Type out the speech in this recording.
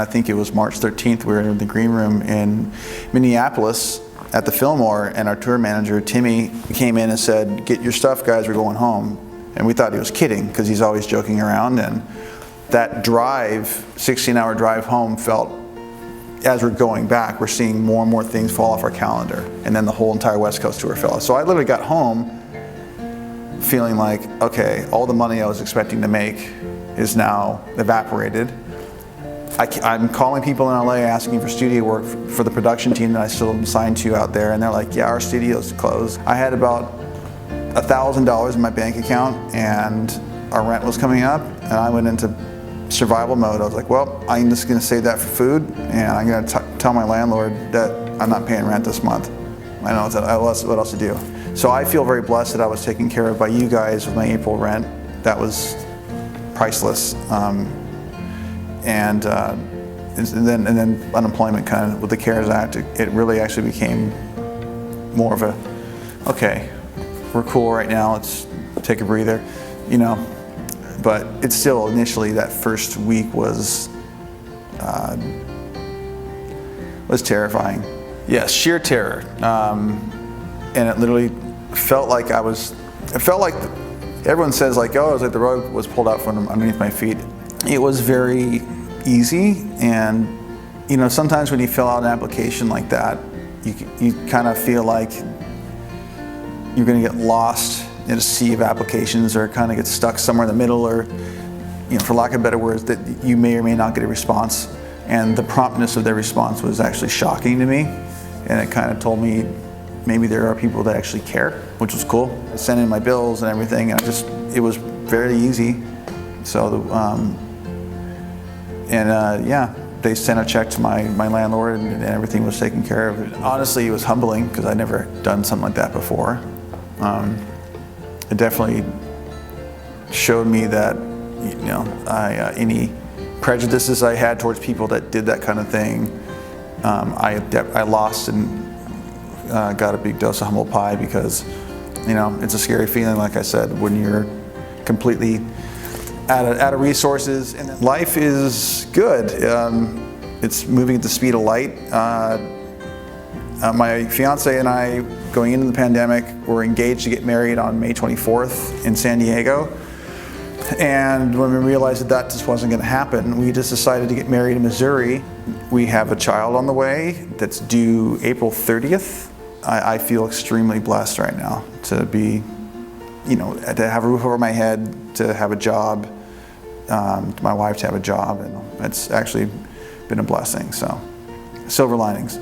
I think it was March 13th, we were in the green room in Minneapolis at the Fillmore, and our tour manager, Timmy, came in and said, "Get your stuff, guys, we're going home." And we thought he was kidding, because he's always joking around. And that drive, 16-hour drive home, felt, as we're going back, we're seeing more and more things fall off our calendar. And then the whole entire West Coast tour fell off. So I literally got home feeling like, okay, all the money I was expecting to make is now evaporated. I'm calling people in LA asking for studio work for the production team that I still am signed to out there, and they're like, yeah, our studio's closed. I had about $1,000 in my bank account, and our rent was coming up, and I went into survival mode. I was like, well, I'm just gonna save that for food, and I'm gonna tell my landlord that I'm not paying rent this month. I know what else to do. So I feel very blessed that I was taken care of by you guys with my April rent. That was priceless. And then unemployment, kind of with the CARES Act, it really actually became more of a, okay, we're cool right now, let's take a breather, you know. But it's still, initially, that first week was terrifying. Yes, sheer terror. And it literally felt like everyone says like, oh, it was like the rug was pulled out from underneath my feet. It was very easy, and you know, sometimes when you fill out an application like that, you kind of feel like you're going to get lost in a sea of applications, or kind of get stuck somewhere in the middle, or, you know, for lack of better words, that you may or may not get a response. And the promptness of their response was actually shocking to me, and it kind of told me maybe there are people that actually care, which was cool. I sent in my bills and everything, and it was very easy. So yeah, they sent a check to my landlord, and everything was taken care of. Honestly, it was humbling, because I'd never done something like that before. It definitely showed me that, you know, any prejudices I had towards people that did that kind of thing, I lost and got a big dose of humble pie, because, you know, it's a scary feeling, like I said, when you're completely out of resources. And life is good. It's moving at the speed of light. My fiance and I, going into the pandemic, were engaged to get married on May 24th in San Diego. And when we realized that just wasn't going to happen, we just decided to get married in Missouri. We have a child on the way that's due April 30th. I feel extremely blessed right now to be, you know, to have a roof over my head, to have a job, my wife to have a job, and it's actually been a blessing. So, silver linings.